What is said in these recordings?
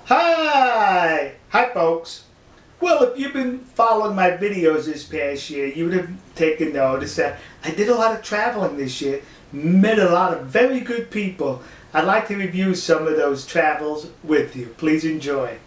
Hi folks. Well, if you've been following my videos this past year, you would have taken notice that I did a lot of traveling this year, met a lot of very good people. I'd like to review some of those travels with you. Please enjoy.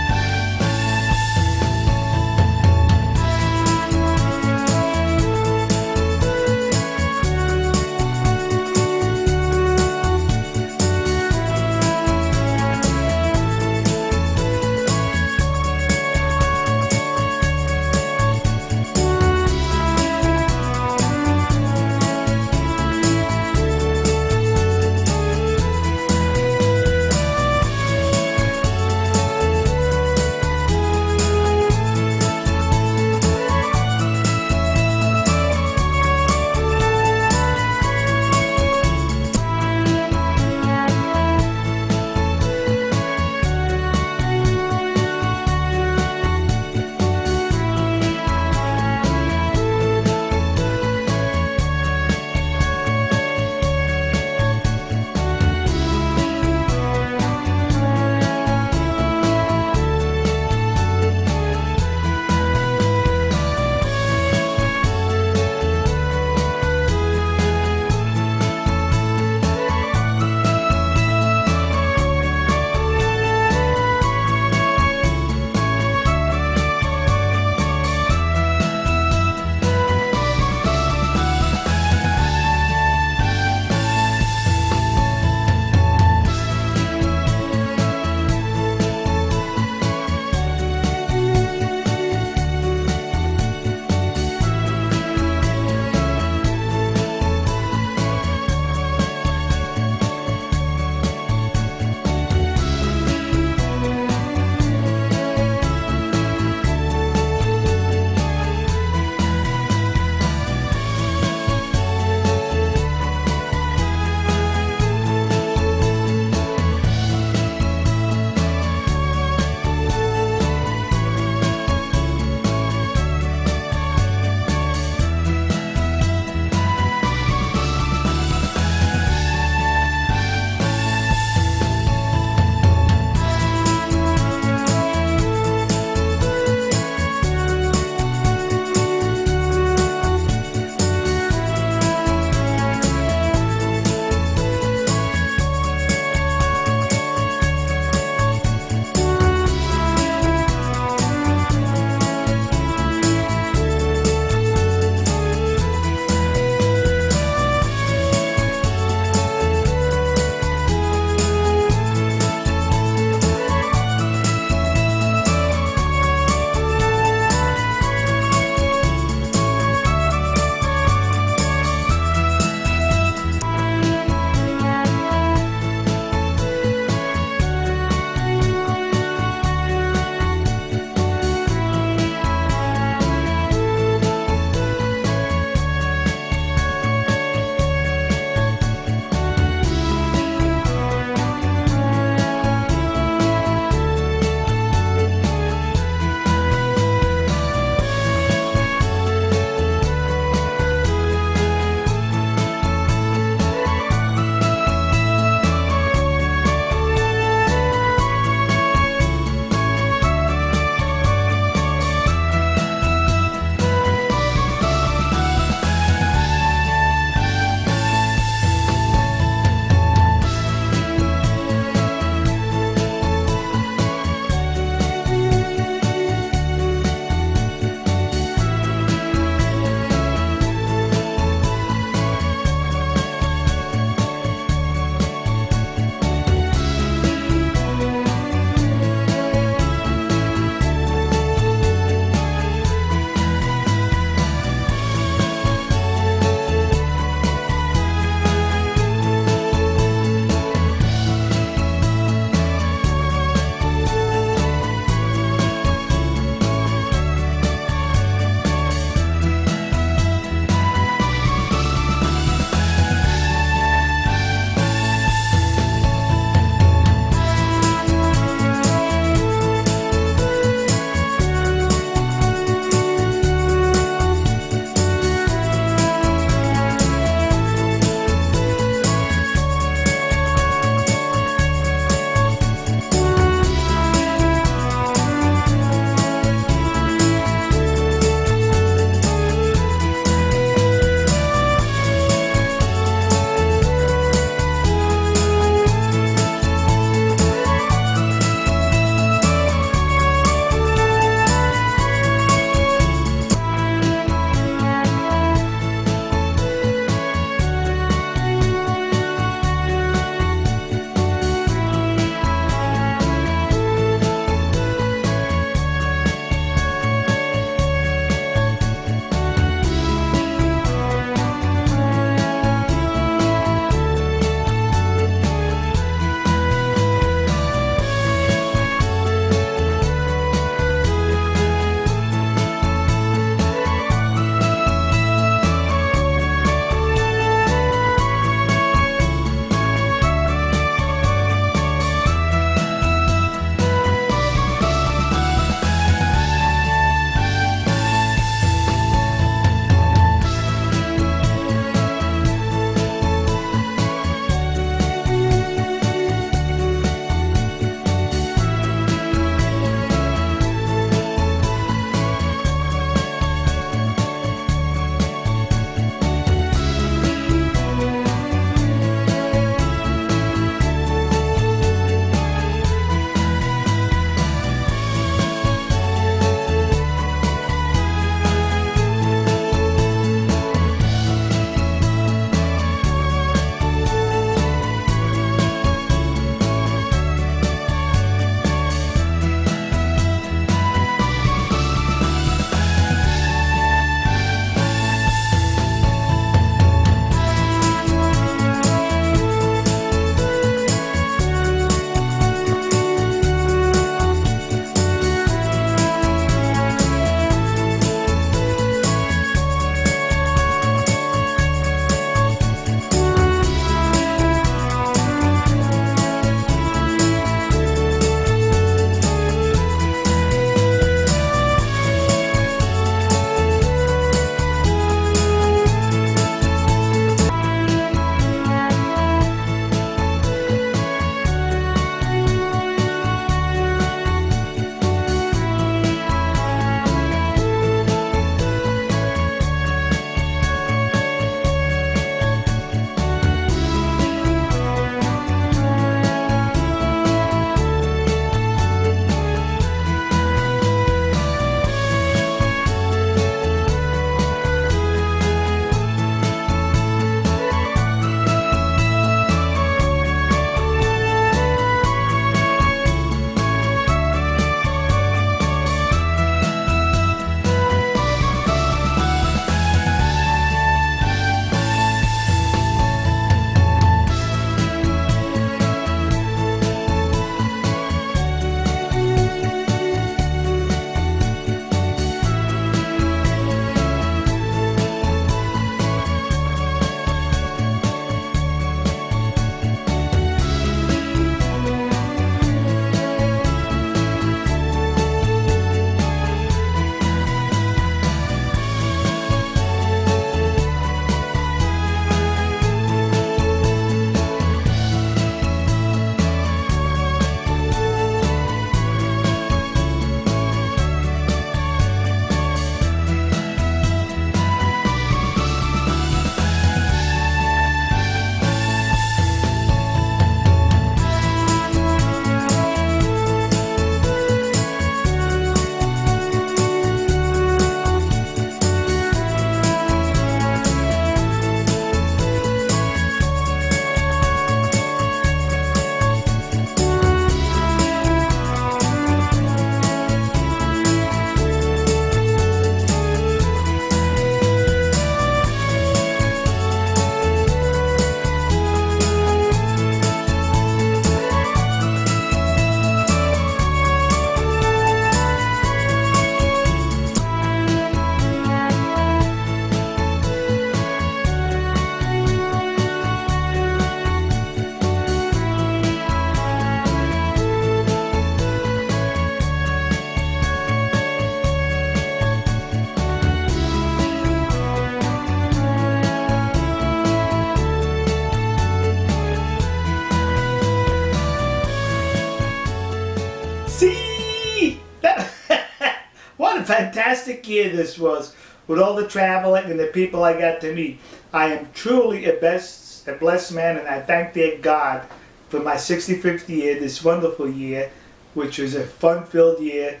What a fantastic year this was, with all the traveling and the people I got to meet. I am truly a blessed man, and I thank dear God for my 65th year, this wonderful year, which was a fun-filled year,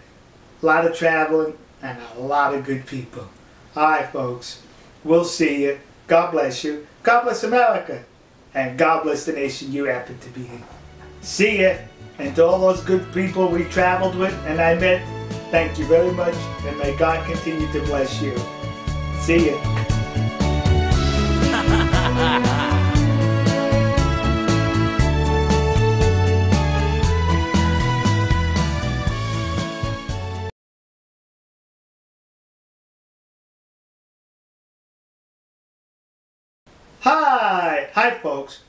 a lot of traveling, and a lot of good people. Alright folks, we'll see you. God bless you. God bless America. And God bless the nation you happen to be in. See ya. And to all those good people we traveled with and I met, thank you very much, and may God continue to bless you. See ya. Hi folks.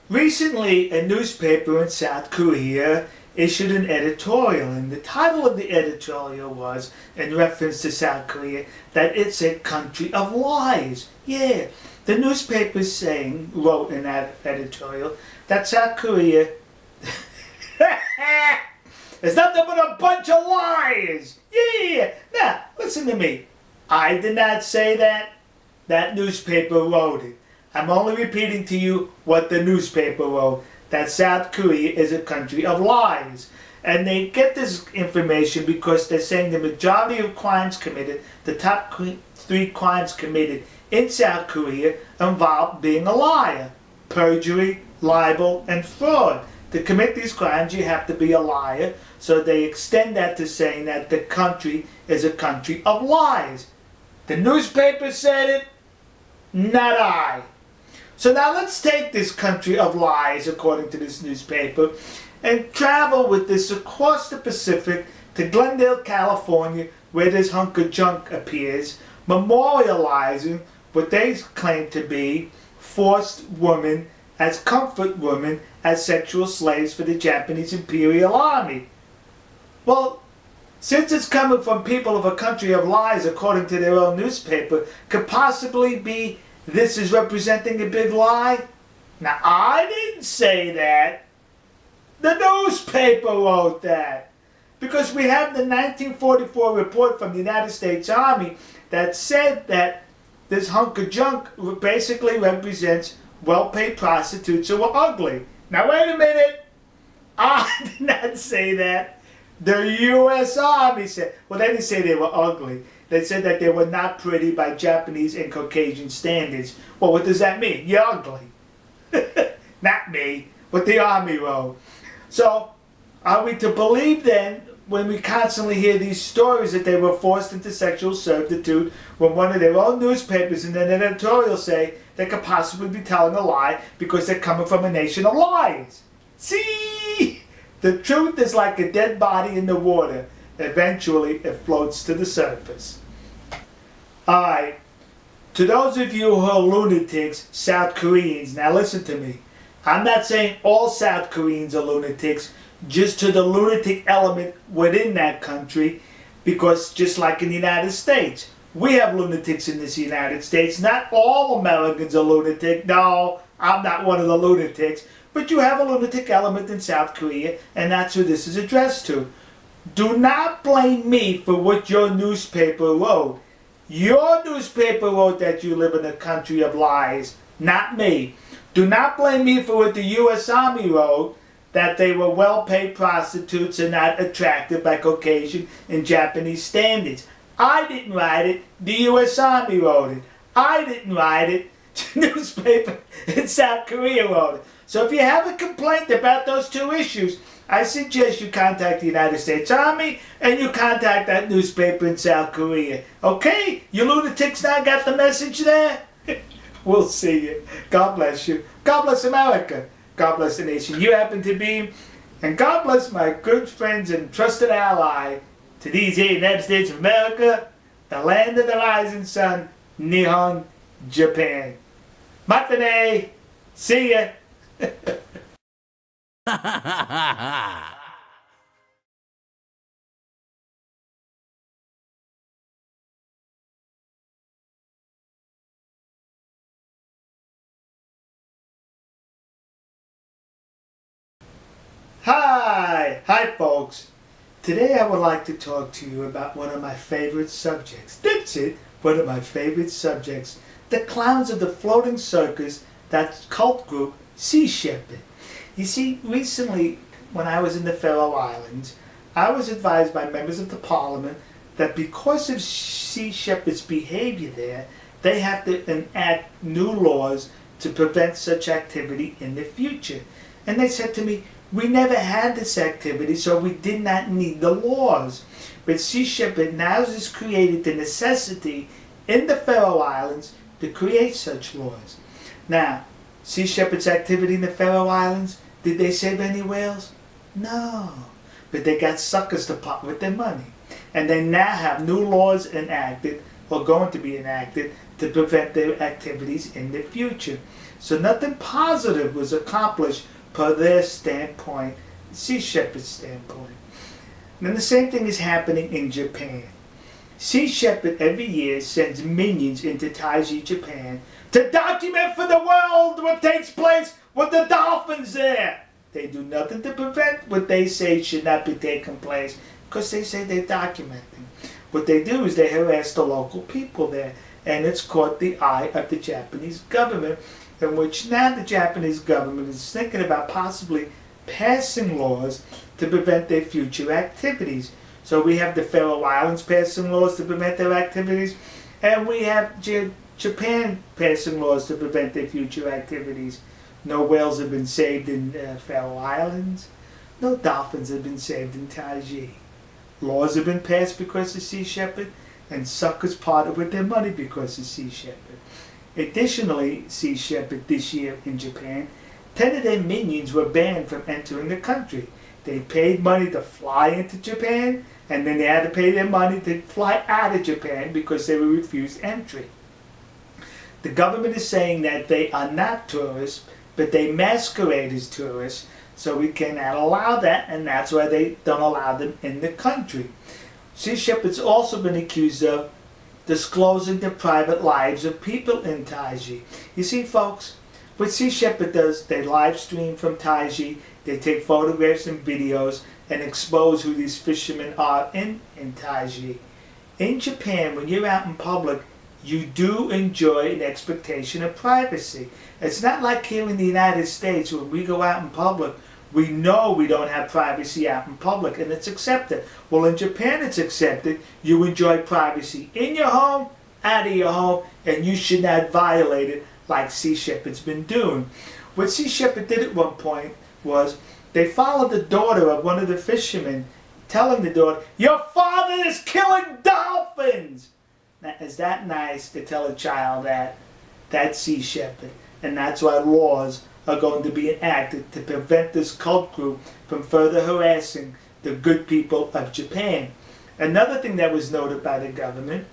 Recently, a newspaper in South Korea issued an editorial, and the title of the editorial was, in reference to South Korea, that it's a country of lies. Yeah, the newspaper wrote in that editorial that South Korea is nothing but a bunch of lies. Yeah, now, listen to me. I did not say that. That newspaper wrote it. I'm only repeating to you what the newspaper wrote, that South Korea is a country of lies. And they get this information because they're saying the majority of crimes committed, the top 3 crimes committed in South Korea, involve being a liar. Perjury, libel, and fraud. To commit these crimes, you have to be a liar. So they extend that to saying that the country is a country of lies. The newspaper said it, not I. So now let's take this country of lies, according to this newspaper, and travel with this across the Pacific to Glendale, California, where this hunk of junk appears, memorializing what they claim to be forced women as comfort women, as sexual slaves for the Japanese Imperial Army. Well, since it's coming from people of a country of lies, according to their own newspaper, could possibly be this is representing a big lie? Now, I didn't say that. The newspaper wrote that. Because we have the 1944 report from the United States Army that said that this hunk of junk basically represents well-paid prostitutes who are ugly. Now, wait a minute. I did not say that. The U.S. Army said, well, they didn't say they were ugly. They said that they were not pretty by Japanese and Caucasian standards. Well, what does that mean? You're ugly. Not me, but the Army wrote. So, are we to believe then, when we constantly hear these stories that they were forced into sexual servitude, when one of their own newspapers in an editorial say they could possibly be telling a lie because they're coming from a nation of lies? See? The truth is like a dead body in the water. Eventually, it floats to the surface. Alright, to those of you who are lunatics, South Koreans, now listen to me. I'm not saying all South Koreans are lunatics, just to the lunatic element within that country, because just like in the United States, we have lunatics in this United States. Not all Americans are lunatic. No, I'm not one of the lunatics. But you have a lunatic element in South Korea, and that's who this is addressed to. Do not blame me for what your newspaper wrote. Your newspaper wrote that you live in a country of lies, not me. Do not blame me for what the U.S. Army wrote, that they were well-paid prostitutes and not attractive by Caucasian and Japanese standards. I didn't write it. The U.S. Army wrote it. I didn't write it. The newspaper in South Korea wrote it. So if you have a complaint about those two issues, I suggest you contact the United States Army and you contact that newspaper in South Korea. Okay? You lunatics now got the message there? We'll see you. God bless you. God bless America. God bless the nation you happen to be. And God bless my good friends and trusted ally to these here United States of America, the land of the rising sun, Nihon, Japan. Matane. See ya. Hi folks. Today I would like to talk to you about one of my favorite subjects. That's it, one of my favorite subjects. The clowns of the floating circus, that cult group, Sea Shepherd. You see, recently when I was in the Faroe Islands, I was advised by members of the parliament that because of Sea Shepherd's behavior there, they have to enact new laws to prevent such activity in the future. And they said to me, we never had this activity, so we did not need the laws. But Sea Shepherd now has created the necessity in the Faroe Islands to create such laws. Now, Sea Shepherd's activity in the Faroe Islands, did they save any whales? No. But they got suckers to part with their money. And they now have new laws enacted, or going to be enacted, to prevent their activities in the future. So nothing positive was accomplished per their standpoint, Sea Shepherd's standpoint. And then the same thing is happening in Japan. Sea Shepherd every year sends minions into Taiji, Japan to document for the world what takes place with the dolphins there. They do nothing to prevent what they say should not be taking place because they say they're documenting. What they do is they harass the local people there, and it's caught the eye of the Japanese government, in which now the Japanese government is thinking about possibly passing laws to prevent their future activities. So we have the Faroe Islands passing laws to prevent their activities, and we have Japan passing laws to prevent their future activities. No whales have been saved in Faroe Islands. No dolphins have been saved in Taiji. Laws have been passed because of Sea Shepherd, and suckers parted with their money because of Sea Shepherd. Additionally, Sea Shepherd this year in Japan, 10 of their minions were banned from entering the country. They paid money to fly into Japan, and then they had to pay their money to fly out of Japan because they were refused entry. The government is saying that they are not tourists, but they masquerade as tourists, so we cannot allow that, and that's why they don't allow them in the country. Sea Shepherd's also been accused of disclosing the private lives of people in Taiji. You see, folks, what Sea Shepherd does, they live stream from Taiji, they take photographs and videos and expose who these fishermen are in Taiji. In Japan, when you're out in public, you do enjoy an expectation of privacy. It's not like here in the United States when we go out in public, we know we don't have privacy out in public, and it's accepted. Well, in Japan it's accepted. You enjoy privacy in your home, out of your home, and you should not violate it like Sea Shepherd's been doing. What Sea Shepherd did at one point was they followed the daughter of one of the fishermen, telling the daughter, "Your father is killing dolphins!" Now, is that nice to tell a child that? That's Sea Shepherd. And that's why laws are going to be enacted to prevent this cult group from further harassing the good people of Japan. Another thing that was noted by the government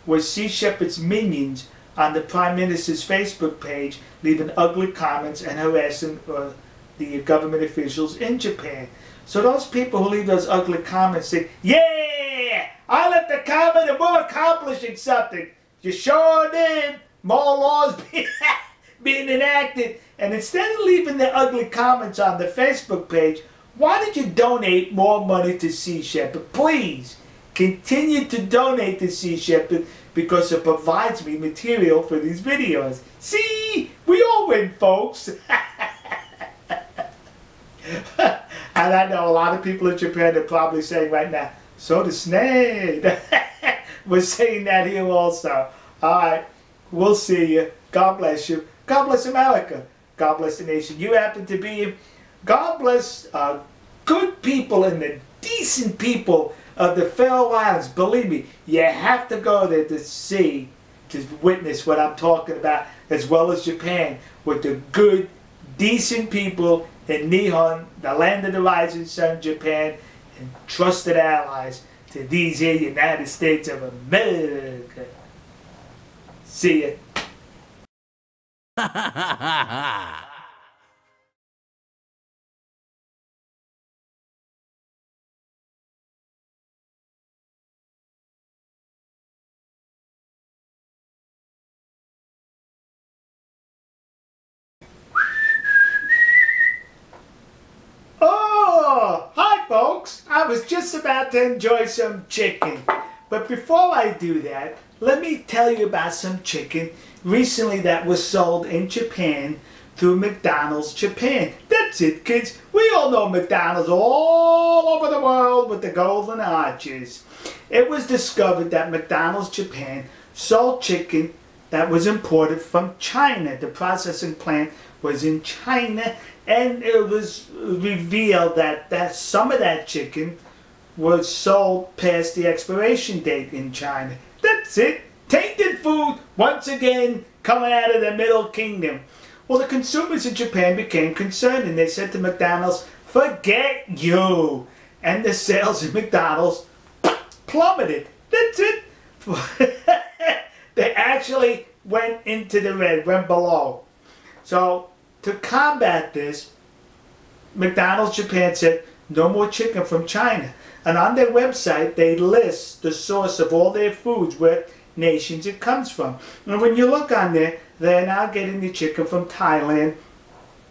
was Sea Shepherd's minions on the Prime Minister's Facebook page leaving ugly comments and harassing the government officials in Japan. So those people who leave those ugly comments say, "Yeah, I left the comment and we're accomplishing something." You sure did. More laws being enacted. And instead of leaving the ugly comments on the Facebook page, why don't you donate more money to Sea Shepherd? Please continue to donate to Sea Shepherd because it provides me material for these videos. See, we all win, folks. And I know a lot of people in Japan are probably saying right now, "So the snake." We're saying that here also. All right, we'll see you. God bless you. God bless America. God bless the nation you happen to be. God bless good people and the decent people of the Faroe Islands. Believe me, you have to go there to see, to witness what I'm talking about, as well as Japan, with the good, decent people in Nihon, the land of the rising sun, Japan, and trusted allies to these here United States of America. See ya. Oh, hi folks. I'm was just about to enjoy some chicken. But before I do that, let me tell you about some chicken recently that was sold in Japan through McDonald's Japan. That's it, kids. We all know McDonald's all over the world with the golden arches. It was discovered that McDonald's Japan sold chicken that was imported from China. The processing plant was in China, and it was revealed that some of that chicken was sold past the expiration date in China. That's it. Tainted food, once again, coming out of the Middle Kingdom. Well, the consumers in Japan became concerned, and they said to McDonald's, forget you. And the sales of McDonald's plummeted. That's it. They actually went into the red, went below. So, to combat this, McDonald's Japan said, no more chicken from China. And on their website, they list the source of all their foods, where nations it comes from. And when you look on there, they're now getting the chicken from Thailand,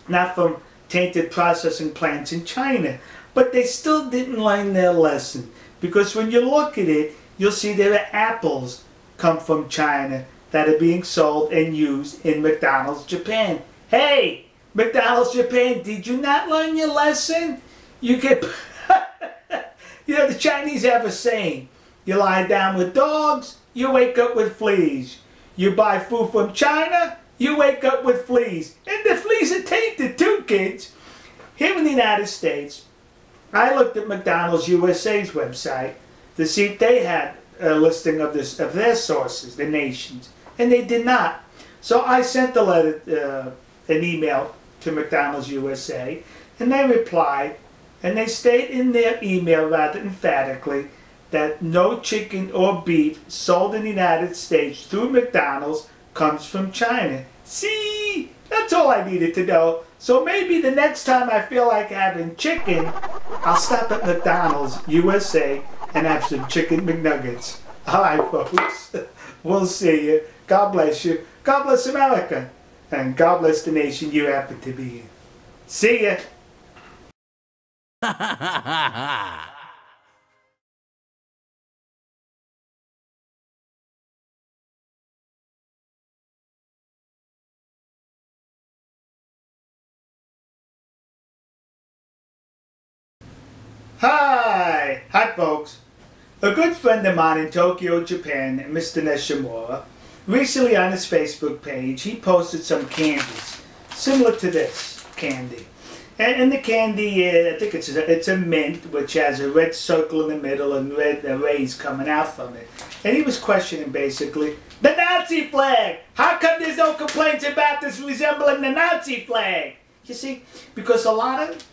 not from tainted processing plants in China. But they still didn't learn their lesson. Because when you look at it, you'll see there are apples come from China that are being sold and used in McDonald's Japan. Hey, McDonald's Japan, did you not learn your lesson? You get... You know, the Chinese have a saying, you lie down with dogs, you wake up with fleas. You buy food from China, you wake up with fleas. And the fleas are tainted too, kids. Here in the United States, I looked at McDonald's USA's website to see if they had a listing of their sources, the nations, and they did not. So I sent a letter, an email to McDonald's USA, and they replied, and they state in their email rather emphatically that no chicken or beef sold in the United States through McDonald's comes from China. See, that's all I needed to know. So maybe the next time I feel like having chicken, I'll stop at McDonald's USA and have some chicken McNuggets. All right, folks. We'll see you. God bless you. God bless America. And God bless the nation you happen to be in. See ya. Hi folks. A good friend of mine in Tokyo, Japan, Mr. Nishimura, recently on his Facebook page, he posted some candies, similar to this candy. And the candy, I think it's a mint, which has a red circle in the middle and red rays coming out from it. And he was questioning basically, the Nazi flag! How come there's no complaints about this resembling the Nazi flag? You see, because a lot of,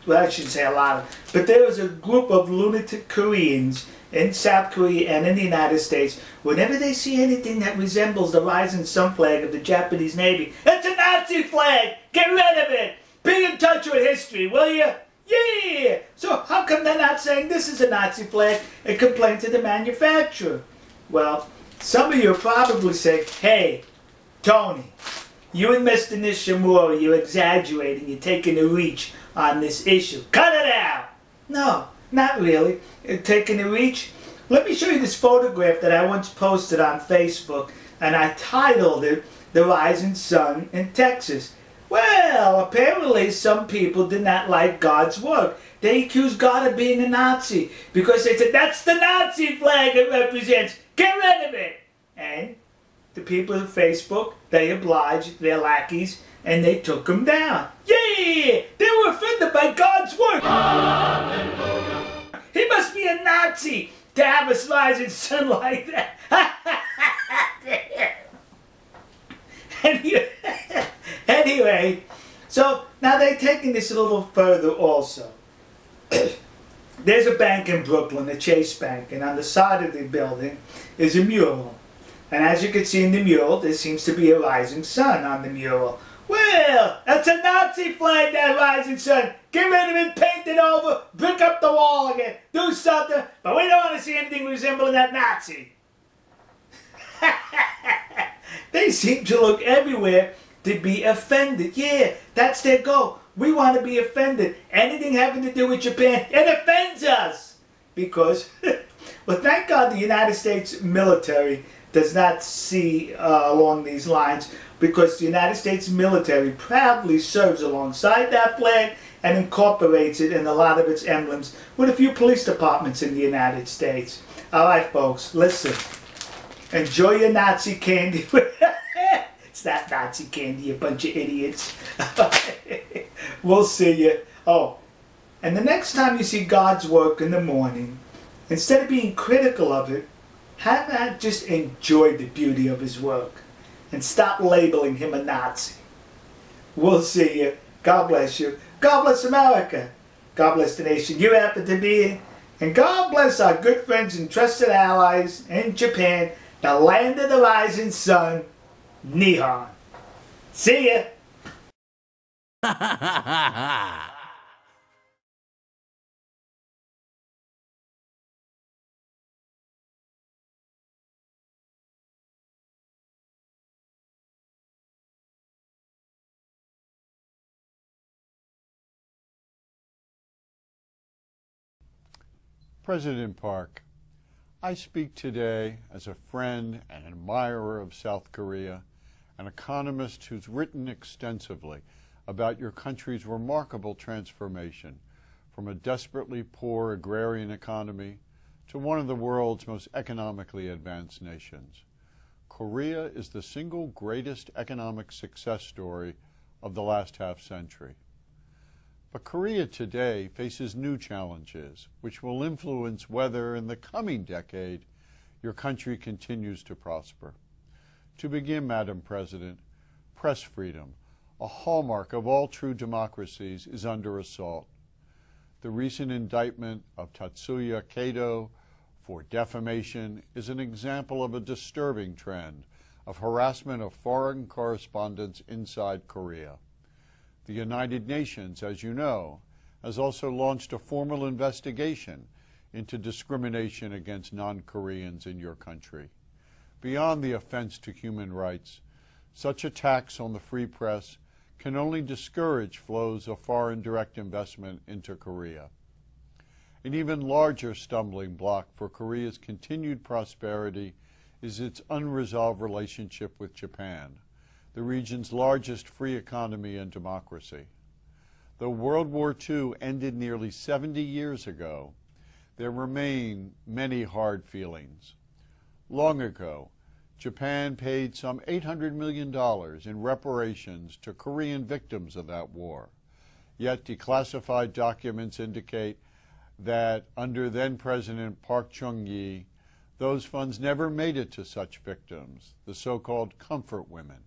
well, I shouldn't say a lot of, but there was a group of lunatic Koreans in South Korea and in the United States, whenever they see anything that resembles the rising sun flag of the Japanese Navy, it's a Nazi flag! Get rid of it! Be in touch with history, will you? Yeah! So how come they're not saying this is a Nazi flag and complain to the manufacturer? Well, some of you are probably saying, hey, Tony, you and Mr. Nishimura, you're exaggerating, you're taking a reach on this issue. Cut it out! No, not really. Taking a reach? Let me show you this photograph that I once posted on Facebook, and I titled it, The Rising Sun in Texas. Well, apparently some people did not like God's work. They accused God of being a Nazi because they said, that's the Nazi flag it represents. Get rid of it. And the people on Facebook, they obliged their lackeys and they took them down. Yeah! They were offended by God's work. Hallelujah. He must be a Nazi to have a rising sun like that. Anyway, so now they're taking this a little further also. There's a bank in Brooklyn, a Chase Bank, and on the side of the building is a mural. And as you can see in the mural, there seems to be a rising sun on the mural. Well, that's a Nazi flag, that rising sun. Get rid of it, paint it over, brick up the wall again, do something, but we don't want to see anything resembling that Nazi. They seem to look everywhere to be offended. Yeah, that's their goal. we want to be offended. Anything having to do with Japan, it offends us. Because, well, thank God the United States military does not see along these lines, because the United States military proudly serves alongside that flag and incorporates it in a lot of its emblems with a few police departments in the United States. All right, folks, listen. Enjoy your Nazi candy. It's not Nazi candy, you bunch of idiots. We'll see you. Oh, and the next time you see God's work in the morning, instead of being critical of it, how about just enjoy the beauty of his work and stop labeling him a Nazi? We'll see you. God bless you. God bless America. God bless the nation you happen to be in. And God bless our good friends and trusted allies in Japan, the land of the rising sun, Nihon. See ya. President Park, I speak today as a friend and admirer of South Korea, an economist who's written extensively about your country's remarkable transformation from a desperately poor agrarian economy to one of the world's most economically advanced nations. Korea is the single greatest economic success story of the last half-century. But Korea today faces new challenges, which will influence whether in the coming decade your country continues to prosper. To begin, Madam President, press freedom, a hallmark of all true democracies, is under assault. The recent indictment of Tatsuya Kato for defamation is an example of a disturbing trend of harassment of foreign correspondents inside Korea. The United Nations, as you know, has also launched a formal investigation into discrimination against non-Koreans in your country. Beyond the offense to human rights, such attacks on the free press can only discourage flows of foreign direct investment into Korea. An even larger stumbling block for Korea's continued prosperity is its unresolved relationship with Japan, the region's largest free economy and democracy. Though World War II ended nearly 70 years ago, there remain many hard feelings. Long ago, Japan paid some $800 million in reparations to Korean victims of that war. Yet declassified documents indicate that under then-President Park Chung-hee, those funds never made it to such victims, the so-called comfort women.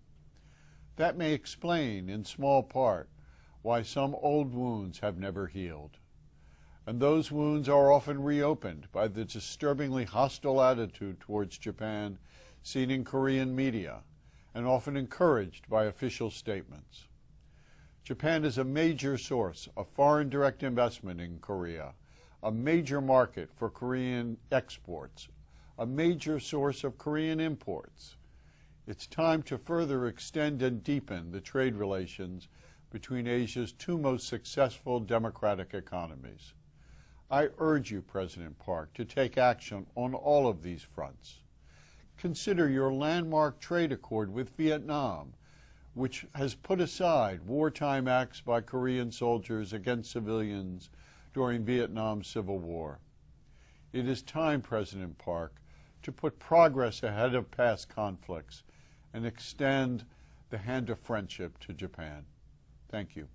That may explain, in small part, why some old wounds have never healed. And those wounds are often reopened by the disturbingly hostile attitude towards Japan seen in Korean media, and often encouraged by official statements. Japan is a major source of foreign direct investment in Korea, a major market for Korean exports, a major source of Korean imports. It's time to further extend and deepen the trade relations between Asia's two most successful democratic economies. I urge you, President Park, to take action on all of these fronts. Consider your landmark trade accord with Vietnam, which has put aside wartime acts by Korean soldiers against civilians during Vietnam's Civil War. It is time, President Park, to put progress ahead of past conflicts and extend the hand of friendship to Japan. Thank you.